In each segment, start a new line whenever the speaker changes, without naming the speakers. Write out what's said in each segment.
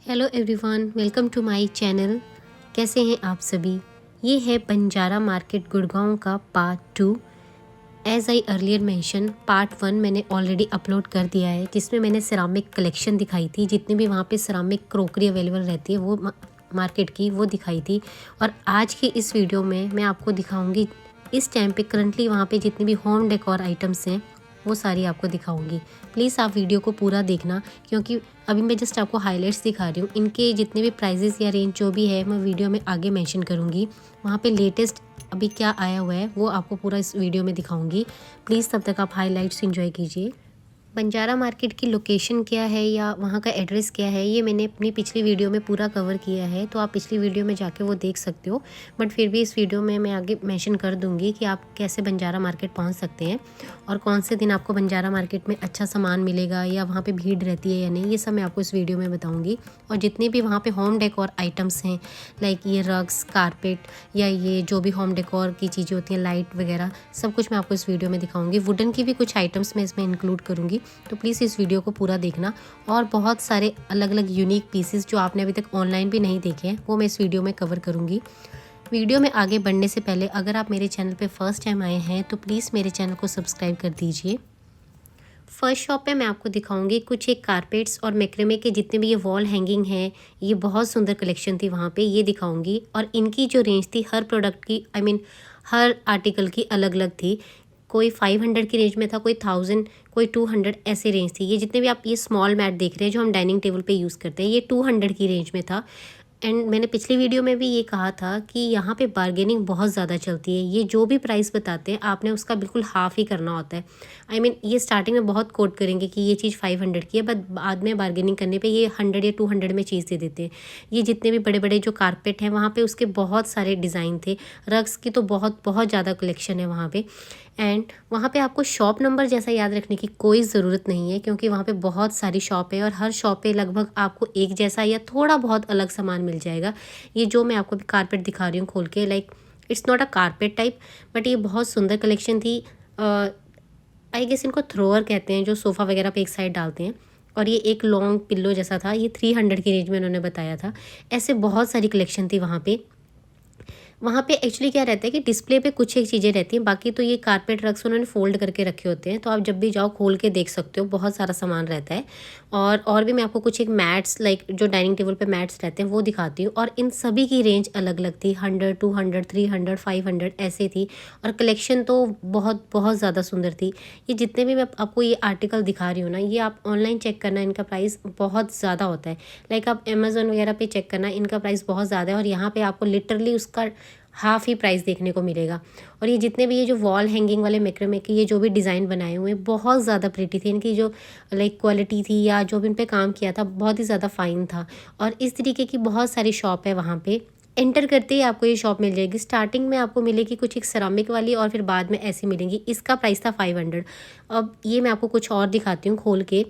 Hello everyone, welcome to my channel. कैसे हैं आप सभी। ये है बंजारा मार्केट गुड़गांव का part 2। As I earlier mention, part 1 मैंने ऑलरेडी अपलोड कर दिया है, जिसमें मैंने सिरामिक कलेक्शन दिखाई थी। जितनी भी वहाँ पे सिरामिक क्रोकरी अवेलेबल रहती है वो मार्केट की वो दिखाई थी। और आज की इस वीडियो में मैं आपको दिखाऊंगी इस टाइम पे करंटली वहाँ पे जितनी भी होम डेकोर आइटम्स हैं वो सारी आपको दिखाऊंगी। प्लीज़ आप वीडियो को पूरा देखना, क्योंकि अभी मैं जस्ट आपको हाइलाइट्स दिखा रही हूँ। इनके जितने भी प्राइजेस या रेंज जो भी है मैं वीडियो में आगे मेंशन करूँगी। वहाँ पे लेटेस्ट अभी क्या आया हुआ है वो आपको पूरा इस वीडियो में दिखाऊंगी। प्लीज़ तब तक आप हाइलाइट्स एंजॉय कीजिए। बंजारा मार्केट की लोकेशन क्या है या वहाँ का एड्रेस क्या है, ये मैंने अपनी पिछली वीडियो में पूरा कवर किया है, तो आप पिछली वीडियो में जाके वो देख सकते हो। बट फिर भी इस वीडियो में मैं आगे मेंशन कर दूँगी कि आप कैसे बंजारा मार्केट पहुँच सकते हैं और कौन से दिन आपको बंजारा मार्केट में अच्छा सामान मिलेगा या वहाँ पे भीड़ रहती है या नहीं, ये सब मैं आपको इस वीडियो में बताऊँगी। और जितने भी वहाँ पे होम डेकोर आइटम्स हैं, लाइक ये रग्स, कारपेट या ये जो भी होम डेकोर की चीज़ें होती हैं, लाइट वगैरह, सब कुछ मैं आपको इस वीडियो में दिखाऊँगी। वुडन की भी कुछ आइटम्स मैं इसमें इंक्लूड करूँगी, तो प्लीज़ इस वीडियो को पूरा देखना। और बहुत सारे अलग अलग यूनिक पीसेस जो आपने अभी तक ऑनलाइन भी नहीं देखे हैं वो मैं इस वीडियो में कवर करूँगी। वीडियो में आगे बढ़ने से पहले अगर आप मेरे चैनल पे फर्स्ट टाइम आए हैं तो प्लीज़ मेरे चैनल को सब्सक्राइब कर दीजिए। फर्स्ट शॉप पे मैं आपको दिखाऊंगी कुछ एक कारपेट्स और मैक्रेमे के जितने भी ये वॉल हैंगिंग हैं, ये बहुत सुंदर कलेक्शन थी वहाँ पे, ये दिखाऊंगी। और इनकी जो रेंज थी हर प्रोडक्ट की, हर आर्टिकल की अलग अलग थी। कोई 500 की रेंज में था, कोई 1000, कोई 200, ऐसे रेंज थी। ये जितने भी आप ये स्मॉल मैट देख रहे हैं जो हम डाइनिंग टेबल पे यूज़ करते हैं, ये 200 की रेंज में था। एंड मैंने पिछली वीडियो में भी ये कहा था कि यहाँ पे बार्गेनिंग बहुत ज़्यादा चलती है। ये जो भी प्राइस बताते हैं आपने उसका बिल्कुल हाफ़ ही करना होता है। ये स्टार्टिंग में बहुत कोट करेंगे कि ये चीज़ 500 की है, बट बाद में बार्गेनिंग करने पे ये 100 या 200 में चीज़ दे देते हैं। ये जितने भी बड़े बड़े जो कारपेट हैं वहाँ पे उसके बहुत सारे डिज़ाइन थे। रग्स की तो बहुत बहुत ज़्यादा कलेक्शन है वहाँ पे। एंड वहाँ पे आपको शॉप नंबर जैसा याद रखने की कोई ज़रूरत नहीं है, क्योंकि वहाँ पे बहुत सारी शॉप है और हर शॉप पे लगभग आपको एक जैसा या थोड़ा बहुत अलग सामान मिल जाएगा। ये जो मैं आपको अभी कारपेट दिखा रही हूँ खोल के, like it's not a carpet type, but ये बहुत सुंदर कलेक्शन थी। आई गेस इनको थ्रोअर कहते हैं, जो सोफ़ा वगैरह पे एक साइड डालते हैं। और ये एक लॉन्ग पिल्लो जैसा था, ये 300 की रेंज में उन्होंने बताया था। ऐसे बहुत सारी कलेक्शन थी वहाँ पे। वहाँ पे एक्चुअली क्या रहता है कि डिस्प्ले पे कुछ एक चीज़ें रहती हैं, बाकी तो ये कारपेट रग्स उन्होंने फ़ोल्ड करके रखे होते हैं, तो आप जब भी जाओ खोल के देख सकते हो, बहुत सारा सामान रहता है। और भी मैं आपको कुछ एक मैट्स, लाइक जो डाइनिंग टेबल पे मैट्स रहते हैं वो दिखाती हूँ। और इन सभी की रेंज अलग अलग थी, 100, 200, 300, 500 ऐसे थी। और कलेक्शन तो बहुत बहुत ज़्यादा सुंदर थी। ये जितने भी मैं आपको ये आर्टिकल दिखा रही हूँ ना, ये आप ऑनलाइन चेक करना, इनका प्राइस बहुत ज़्यादा होता है। लाइक आप अमेज़न वगैरह पे चेक करना, इनका प्राइस बहुत ज़्यादा है और यहाँ पे आपको लिटरली उसका हाफ़ ही प्राइस देखने को मिलेगा। और ये जितने भी ये जो वॉल हैंगिंग वाले मैक्रेमे के ये जो भी डिज़ाइन बनाए हुए हैं बहुत ज़्यादा प्रिटी थे। इनकी जो लाइक क्वालिटी थी या जो भी इन पे काम किया था बहुत ही ज़्यादा फ़ाइन था। और इस तरीके की बहुत सारी शॉप है वहाँ पे। एंटर करते ही आपको ये शॉप मिल जाएगी। स्टार्टिंग में आपको मिलेगी कुछ एक सेरामिक वाली और फिर बाद में ऐसी मिलेंगी। इसका प्राइस था 500। अब ये मैं आपको कुछ और दिखाती हूँ खोल के।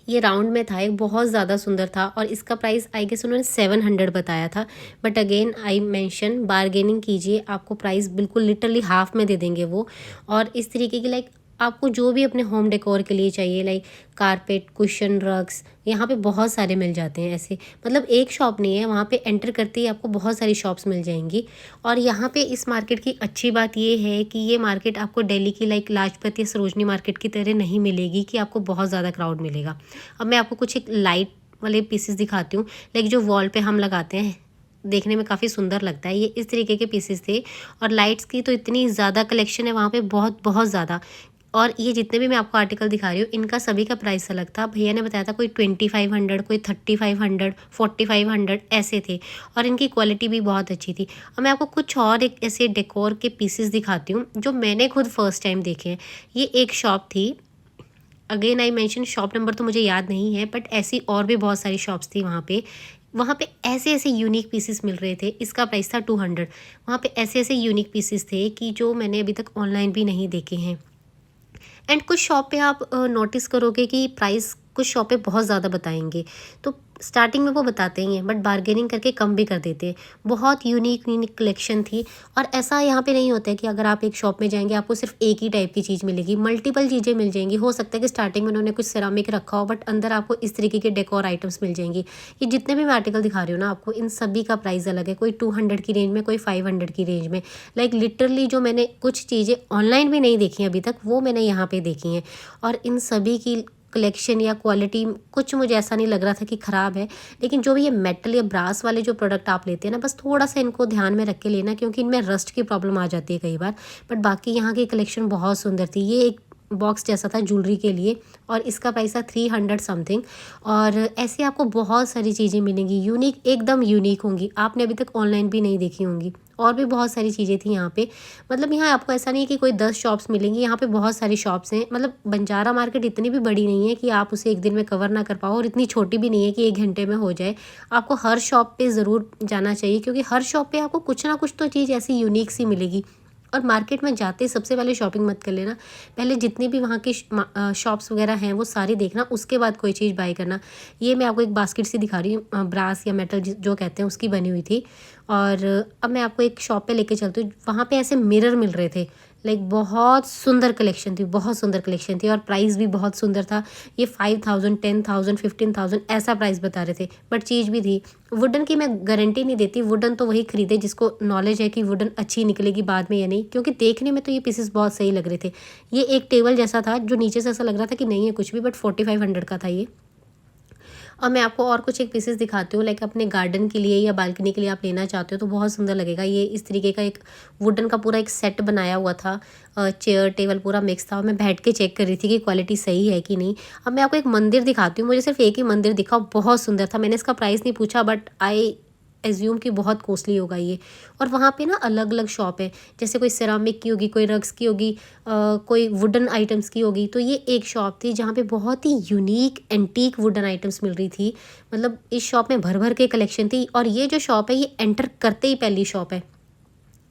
ये राउंड में था, एक बहुत ज़्यादा सुंदर था और इसका प्राइस आई गेस उन्होंने 700 बताया था। But again I mention, bargaining कीजिए, आपको प्राइस बिल्कुल लिटरली हाफ में दे देंगे वो। और इस तरीके की लाइक आपको जो भी अपने होम डेकोर के लिए चाहिए, लाइक कारपेट, कुशन, रग्स, यहाँ पे बहुत सारे मिल जाते हैं ऐसे। मतलब एक शॉप नहीं है, वहाँ पे एंटर करते ही आपको बहुत सारी शॉप्स मिल जाएंगी। और यहाँ पे इस मार्केट की अच्छी बात ये है कि ये मार्केट आपको दिल्ली की लाइक लाजपत या सरोजनी मार्केट की तरह नहीं मिलेगी कि आपको बहुत ज़्यादा क्राउड मिलेगा। अब मैं आपको कुछ एक लाइट वाले पीसेस दिखाती हूँ, लाइक जो वॉल पे हम लगाते हैं, देखने में काफ़ी सुंदर लगता है। ये इस तरीके के पीसेस थे। और लाइट्स की तो इतनी ज़्यादा कलेक्शन है वहाँ पे, बहुत बहुत ज़्यादा। और ये जितने भी मैं आपको आर्टिकल दिखा रही हूँ इनका सभी का प्राइस अलग था। भैया ने बताया था कोई 2500, कोई 3500, 4500 ऐसे थे। और इनकी क्वालिटी भी बहुत अच्छी थी। अब मैं आपको कुछ और एक ऐसे डेकोर के पीसेस दिखाती हूँ जो मैंने खुद फर्स्ट टाइम देखे हैं। ये एक शॉप थी, again I mention, shop number तो मुझे याद नहीं है, बट ऐसी और भी बहुत सारी शॉप्स थी वहाँ पे। वहाँ पे ऐसे ऐसे यूनिक पीसेस मिल रहे थे। इसका प्राइस था 200। वहाँ पे ऐसे ऐसे यूनिक पीसेस थे कि जो मैंने अभी तक ऑनलाइन भी नहीं देखे हैं। एंड कुछ शॉप पे आप नोटिस करोगे कि प्राइस कुछ शॉपें बहुत ज़्यादा बताएंगे, तो स्टार्टिंग में वो बताते ही हैं बट बार्गेनिंग करके कम भी कर देते हैं। बहुत यूनिक यूनिक कलेक्शन थी। और ऐसा यहाँ पे नहीं होता है कि अगर आप एक शॉप में जाएंगे आपको सिर्फ एक ही टाइप की चीज़ मिलेगी, मल्टीपल चीज़ें मिल जाएंगी। हो सकता है कि स्टार्टिंग में उन्होंने कुछ सिरामिक रखा हो बट अंदर आपको इस तरीके के डेकोर आइटम्स मिल जाएंगी। ये जितने भी मैं आर्टिकल दिखा रही हूँ ना आपको, इन सभी का प्राइस अलग है। कोई 200 की रेंज में, कोई 500 की रेंज में। लाइक लिटरली जो मैंने कुछ चीज़ें ऑनलाइन भी नहीं देखी अभी तक, वो मैंने यहाँ पे देखी हैं। और इन सभी की कलेक्शन या क्वालिटी कुछ मुझे ऐसा नहीं लग रहा था कि ख़राब है। लेकिन जो भी ये मेटल या ब्रास वाले जो प्रोडक्ट आप लेते हैं ना, बस थोड़ा सा इनको ध्यान में रख के लेना, क्योंकि इनमें रस्ट की प्रॉब्लम आ जाती है कई बार। बट बाकी यहाँ की कलेक्शन बहुत सुंदर थी। ये एक बॉक्स जैसा था ज्वेलरी के लिए और इसका पैसा 300 समथिंग। और ऐसे आपको बहुत सारी चीज़ें मिलेंगी, यूनिक, एकदम यूनिक होंगी, आपने अभी तक ऑनलाइन भी नहीं देखी होंगी। और भी बहुत सारी चीज़ें थी यहाँ पे। मतलब यहाँ आपको ऐसा नहीं है कि कोई 10 शॉप्स मिलेंगी, यहाँ पे बहुत सारी शॉप्स हैं। मतलब बंजारा मार्केट इतनी भी बड़ी नहीं है कि आप उसे एक दिन में कवर ना कर पाओ, और इतनी छोटी भी नहीं है कि 1 घंटे में हो जाए। आपको हर शॉप पे ज़रूर जाना चाहिए, क्योंकि हर शॉप पे आपको कुछ ना कुछ तो चीज़ ऐसी यूनिक सी मिलेगी। और मार्केट में जाते सबसे पहले शॉपिंग मत कर लेना, पहले जितनी भी वहाँ की शॉप्स वगैरह हैं वो सारी देखना, उसके बाद कोई चीज़ बाय करना। ये मैं आपको एक बास्केट सी दिखा रही हूँ, ब्रास या मेटल जो कहते हैं उसकी बनी हुई थी। और अब मैं आपको एक शॉप पे लेके चलती हूँ, वहाँ पे ऐसे मिरर मिल रहे थे। लाइक बहुत सुंदर कलेक्शन थी, बहुत सुंदर कलेक्शन थी, और प्राइस भी बहुत सुंदर था। ये 5000, 10,000, 15,000 ऐसा प्राइस बता रहे थे, बट चीज़ भी थी। वुडन की मैं गारंटी नहीं देती, वुडन तो वही खरीदे जिसको नॉलेज है कि वुडन अच्छी निकलेगी बाद में या नहीं, क्योंकि देखने में तो ये पीसेस बहुत सही लग रहे थे। ये एक टेबल जैसा था जो नीचे से ऐसा लग रहा था कि नहीं है कुछ भी, बट 4500 का था ये। और मैं आपको और कुछ एक पीसेस दिखाती हूँ, लाइक अपने गार्डन के लिए या बालकनी के लिए आप लेना चाहते हो तो बहुत सुंदर लगेगा। ये इस तरीके का एक वुडन का पूरा एक सेट बनाया हुआ था, चेयर टेबल पूरा मिक्स था, और मैं बैठ के चेक कर रही थी कि क्वालिटी सही है कि नहीं। अब मैं आपको एक मंदिर दिखाती हूँ, मुझे सिर्फ एक ही मंदिर दिखा, बहुत सुंदर था। मैंने इसका प्राइस नहीं पूछा, बट आई एज्यूम कि बहुत कॉस्टली होगा ये। और वहाँ पे ना अलग अलग शॉप है, जैसे कोई सिरामिक की होगी, कोई रग्स की होगी, कोई वुडन आइटम्स की होगी। तो ये एक शॉप थी जहाँ पे बहुत ही यूनिक एंटीक वुडन आइटम्स मिल रही थी। मतलब इस शॉप में भर भर के कलेक्शन थी। और ये जो शॉप है ये एंटर करते ही पहली शॉप है।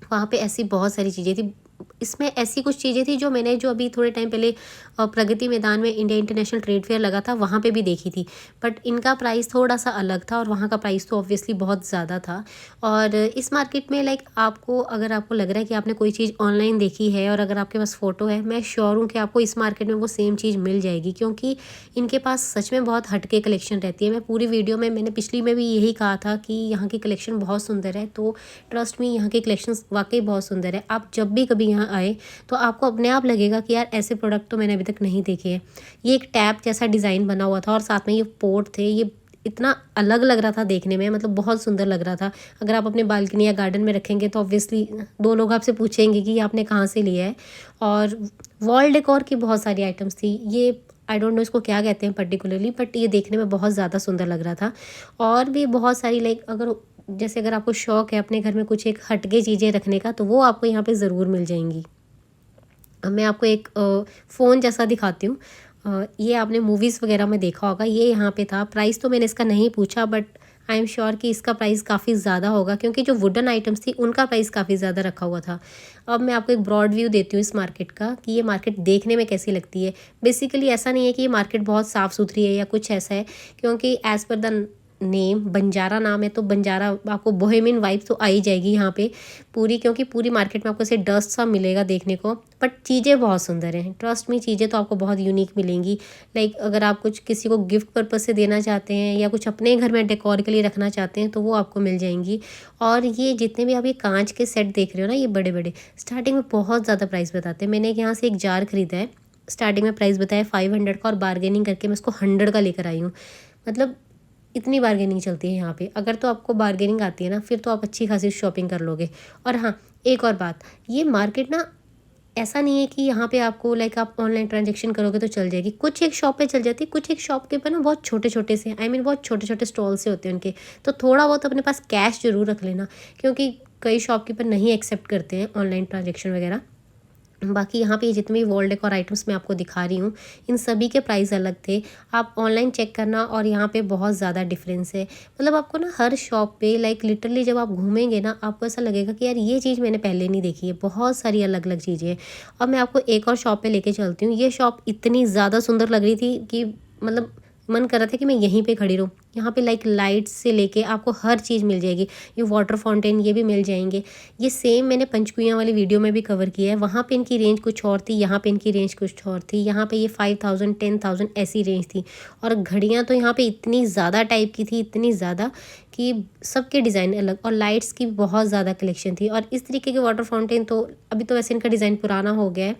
वहाँ पे ऐसी बहुत सारी चीज़ें थी। इसमें ऐसी कुछ चीज़ें थी जो मैंने जो अभी थोड़े टाइम पहले प्रगति मैदान में इंडिया इंटरनेशनल ट्रेड फेयर लगा था वहाँ पे भी देखी थी, बट इनका प्राइस थोड़ा सा अलग था और वहाँ का प्राइस तो ऑब्वियसली बहुत ज़्यादा था। और इस मार्केट में लाइक आपको, अगर आपको लग रहा है कि आपने कोई चीज़ ऑनलाइन देखी है और अगर आपके पास फ़ोटो है, मैं श्योर हूँ कि आपको इस मार्केट में वो सेम चीज़ मिल जाएगी, क्योंकि इनके पास सच में बहुत हटके कलेक्शन रहती है। मैं पूरी वीडियो में, मैंने पिछली में भी यही कहा था कि यहाँ की कलेक्शन बहुत सुंदर है, तो ट्रस्ट मी यहाँ की कलेक्शन वाकई बहुत सुंदर है। आप जब भी कभी यहाँ आए तो आपको अपने आप लगेगा कि यार ऐसे प्रोडक्ट तो मैंने अभी तक नहीं देखे हैं। ये एक टैप जैसा डिज़ाइन बना हुआ था और साथ में ये पोर्ट थे, ये इतना अलग लग रहा था देखने में, मतलब बहुत सुंदर लग रहा था। अगर आप अपने बालकनी या गार्डन में रखेंगे तो ऑब्वियसली 2 लोग आपसे पूछेंगे कि ये आपने कहाँ से लिया है। और वॉल डेकोर की बहुत सारी आइटम्स थी। ये आई डोंट नो इसको क्या कहते हैं पर्टिकुलरली, बट ये देखने में बहुत ज़्यादा सुंदर लग रहा था। और भी बहुत सारी लाइक अगर आपको शौक़ है अपने घर में कुछ एक हटके चीज़ें रखने का, तो वो आपको यहाँ पे ज़रूर मिल जाएंगी। अब मैं आपको एक फ़ोन जैसा दिखाती हूँ। ये आपने मूवीज़ वगैरह में देखा होगा, ये यहाँ पे था। प्राइस तो मैंने इसका नहीं पूछा, बट आई एम श्योर कि इसका प्राइस काफ़ी ज़्यादा होगा, क्योंकि जो वुडन आइटम्स थी उनका प्राइस काफ़ी ज़्यादा रखा हुआ था। अब मैं आपको एक ब्रॉड व्यू देती हूँ इस मार्केट का, कि ये मार्केट देखने में कैसी लगती है। बेसिकली ऐसा नहीं है कि ये मार्केट बहुत साफ़ सुथरी है या कुछ ऐसा है, क्योंकि as per the name Banjara नाम है, तो बंजारा आपको बोहेमियन वाइब तो आ ही जाएगी यहाँ पे पूरी, क्योंकि पूरी मार्केट में आपको ऐसे डस्ट सा मिलेगा देखने को, बट चीज़ें बहुत सुंदर हैं। ट्रस्ट मी, चीज़ें तो आपको बहुत यूनिक मिलेंगी। लाइक अगर आप कुछ किसी को गिफ्ट पर्पज़ से देना चाहते हैं या कुछ अपने घर में डेकोर के लिए रखना चाहते हैं तो वो आपको मिल जाएंगी। और ये जितने भी आप ये कांच के सेट देख रहे हो ना, ये बड़े बड़े स्टार्टिंग में बहुत ज़्यादा प्राइस बताते हैं। मैंने यहाँ से एक जार खरीदा है, स्टार्टिंग में प्राइस बताया 500 का, और बार्गेनिंग करके मैं उसको 100 का लेकर आई हूँ। मतलब इतनी बार्गेनिंग चलती है यहाँ पे। अगर तो आपको बार्गेनिंग आती है ना, फिर तो आप अच्छी खासी शॉपिंग कर लोगे। और हाँ, एक और बात, ये मार्केट ना ऐसा नहीं है कि यहाँ पे आपको लाइक आप ऑनलाइन ट्रांजेक्शन करोगे तो चल जाएगी। कुछ एक शॉप पे चल जाती है, कुछ एक शॉप के ऊपर ना बहुत छोटे छोटे से, आई मीन बहुत छोटे छोटे स्टॉल से होते हैं उनके, तो थोड़ा बहुत अपने पास कैश ज़रूर रख लेना, क्योंकि कई शॉपकीपर नहीं एक्सेप्ट करते हैं ऑनलाइन ट्रांजेक्शन वगैरह। बाकी यहाँ पे जितने भी वॉल डेकोर आइटम्स मैं आपको दिखा रही हूँ, इन सभी के प्राइस अलग थे। आप ऑनलाइन चेक करना, और यहाँ पे बहुत ज़्यादा डिफरेंस है। मतलब आपको ना हर शॉप पे लाइक लिटरली जब आप घूमेंगे ना, आपको ऐसा लगेगा कि यार ये चीज़ मैंने पहले नहीं देखी है। बहुत सारी अलग अलग चीज़ें हैं। अब मैं आपको एक और शॉप पे लेके चलती हूँ। ये शॉप इतनी ज़्यादा सुंदर लग रही थी कि मतलब मन कर रहा था कि मैं यहीं पे खड़ी रहूँ। यहाँ पे लाइक लाइट्स से लेके आपको हर चीज़ मिल जाएगी। ये वाटर फाउंटेन ये भी मिल जाएंगे। ये सेम मैंने पंचकुइयाँ वाली वीडियो में भी कवर किया है। वहाँ पे इनकी रेंज कुछ और थी, यहाँ पे इनकी रेंज कुछ और थी। यहाँ पे ये 5000 10,000 ऐसी रेंज थी। और घड़ियाँ तो यहाँ पे इतनी ज़्यादा टाइप की थी, इतनी ज़्यादा कि सबके डिज़ाइन अलग, और लाइट्स की बहुत ज़्यादा कलेक्शन थी। और इस तरीके के वाटर फाउंटेन तो अभी तो वैसे इनका डिज़ाइन पुराना हो गया है,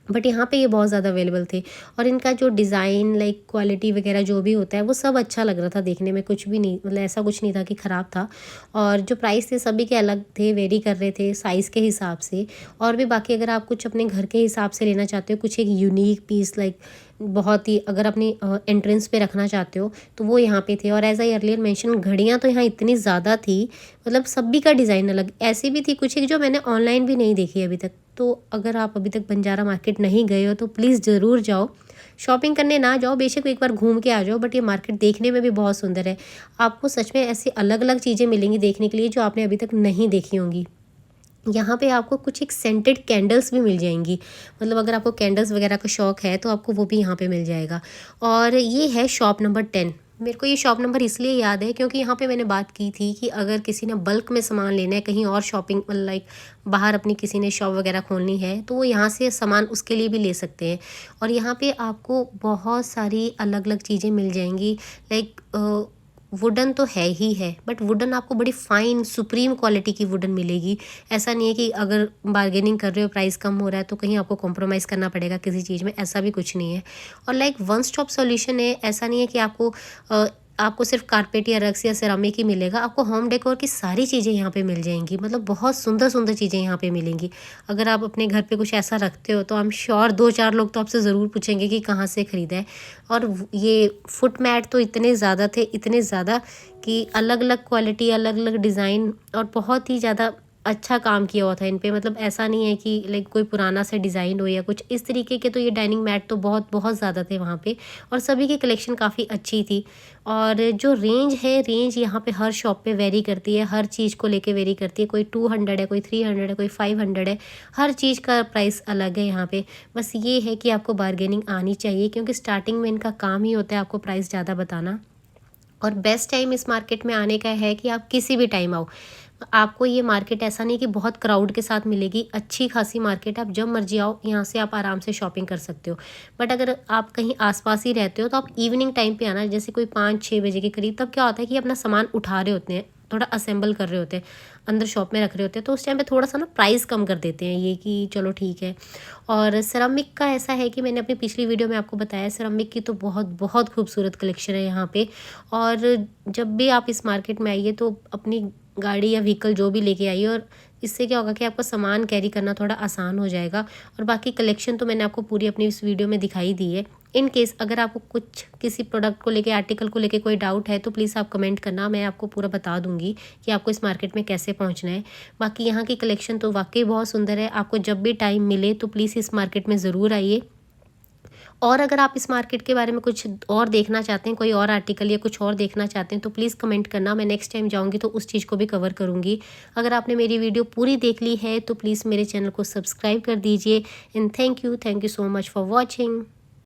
बट यहाँ पे ये बहुत ज़्यादा अवेलेबल थे। और इनका जो डिज़ाइन लाइक क्वालिटी वगैरह जो भी होता है वो सब अच्छा लग रहा था देखने में, कुछ भी नहीं मतलब ऐसा कुछ नहीं था कि ख़राब था। और जो प्राइस थे सभी के अलग थे, वेरी कर रहे थे साइज़ के हिसाब से। और भी बाकी अगर आप कुछ अपने घर के हिसाब से लेना चाहते हो, कुछ एक यूनिक पीस लाइक बहुत ही अगर अपनी एंट्रेंस पे रखना चाहते हो तो वो यहाँ पे थे। और एज आई अर्लियर मेंशन घड़ियाँ तो यहाँ इतनी ज़्यादा थी, मतलब सभी का डिज़ाइन अलग। ऐसी भी थी कुछ एक जो मैंने ऑनलाइन भी नहीं देखी अभी तक। तो अगर आप अभी तक बंजारा मार्केट नहीं गए हो तो प्लीज़ ज़रूर जाओ। शॉपिंग करने ना जाओ, बेशक एक बार घूम के आ जाओ, बट ये मार्केट देखने में भी बहुत सुंदर है। आपको सच में ऐसी अलग अलग चीज़ें मिलेंगी देखने के लिए जो आपने अभी तक नहीं देखी होंगी। यहाँ पे आपको कुछ एक सेंटेड कैंडल्स भी मिल जाएंगी, मतलब अगर आपको कैंडल्स वगैरह का शौक़ है तो आपको वो भी यहाँ पे मिल जाएगा। और ये है शॉप नंबर 10। मेरे को ये शॉप नंबर इसलिए याद है क्योंकि यहाँ पे मैंने बात की थी कि अगर किसी ने बल्क में सामान लेना है, कहीं और शॉपिंग लाइक बाहर अपनी किसी ने शॉप वगैरह खोलनी है, तो वो यहाँ से सामान उसके लिए भी ले सकते हैं। और यहाँ पे आपको बहुत सारी अलग अलग चीज़ें मिल जाएंगी। लाइक वुडन तो है ही है, बट वुडन आपको बड़ी फाइन सुप्रीम क्वालिटी की वुडन मिलेगी। ऐसा नहीं है कि अगर बार्गेनिंग कर रहे हो, प्राइस कम हो रहा है तो कहीं आपको कॉम्प्रोमाइज़ करना पड़ेगा किसी चीज़ में, ऐसा भी कुछ नहीं है। और लाइक वन स्टॉप सॉल्यूशन है, ऐसा नहीं है कि आपको सिर्फ कारपेट या रग्स या सेरामिक ही मिलेगा, आपको होम डेकोर की सारी चीज़ें यहाँ पे मिल जाएंगी। मतलब बहुत सुंदर सुंदर चीज़ें यहाँ पे मिलेंगी। अगर आप अपने घर पे कुछ ऐसा रखते हो तो आई एम श्योर 2-4 लोग तो आपसे ज़रूर पूछेंगे कि कहाँ से ख़रीदा है। और ये फुट मैट तो इतने ज़्यादा थे, इतने ज़्यादा कि अलग अलग क्वालिटी, अलग अलग डिज़ाइन, और बहुत ही ज़्यादा अच्छा काम किया हुआ था इन पे। मतलब ऐसा नहीं है कि लाइक कोई पुराना सा डिज़ाइन हो या कुछ इस तरीके के। तो ये डाइनिंग मैट तो बहुत बहुत ज़्यादा थे वहाँ पे, और सभी की कलेक्शन काफ़ी अच्छी थी। और जो रेंज है, रेंज यहाँ पे हर शॉप पे वेरी करती है, हर चीज़ को लेके वेरी करती है। कोई 200 है, कोई 300 है, कोई 500 है, हर चीज़ का प्राइस अलग है यहाँ पे। बस ये है कि आपको बार्गेनिंग आनी चाहिए, क्योंकि स्टार्टिंग में इनका काम ही होता है आपको प्राइस ज़्यादा बताना। और बेस्ट टाइम इस मार्केट में आने का है कि आप किसी भी टाइम आओ। आपको ये मार्केट ऐसा नहीं कि बहुत क्राउड के साथ मिलेगी, अच्छी खासी मार्केट, आप जब मर्जी आओ, यहाँ से आप आराम से शॉपिंग कर सकते हो। बट अगर आप कहीं आसपास ही रहते हो तो आप इवनिंग टाइम पे आना, जैसे कोई 5-6 बजे के करीब। तब क्या होता है कि अपना सामान उठा रहे होते हैं, थोड़ा असेंबल कर रहे होते हैं, अंदर शॉप में रख रहे होते हैं, तो उस टाइम पे थोड़ा सा ना प्राइस कम कर देते हैं ये कि चलो ठीक है। और सेरामिक का ऐसा है कि मैंने अपनी पिछली वीडियो में आपको बताया, सेरामिक की तो बहुत बहुत खूबसूरत कलेक्शन है यहाँ पे। और जब भी आप इस मार्केट में आइए तो अपनी गाड़ी या व्हीकल जो भी लेके आइए, और इससे क्या होगा कि आपका सामान कैरी करना थोड़ा आसान हो जाएगा। और बाकी कलेक्शन तो मैंने आपको पूरी अपनी इस वीडियो में दिखाई दी है। इन केस अगर आपको कुछ किसी प्रोडक्ट को लेके, आर्टिकल को लेके कोई डाउट है तो प्लीज़ आप कमेंट करना, मैं आपको पूरा बता दूंगी कि आपको इस मार्केट में कैसे पहुंचना है। बाकी यहाँ की कलेक्शन तो वाकई बहुत सुंदर है। आपको जब भी टाइम मिले तो प्लीज़ इस मार्केट में ज़रूर आइए। और अगर आप इस मार्केट के बारे में कुछ और देखना चाहते हैं, कोई और आर्टिकल या कुछ और देखना चाहते हैं, तो प्लीज़ कमेंट करना, मैं नेक्स्ट टाइम जाऊंगी तो उस चीज़ को भी कवर करूंगी। अगर आपने मेरी वीडियो पूरी देख ली है तो प्लीज़ मेरे चैनल को सब्सक्राइब कर दीजिए। And thank you so much for watching.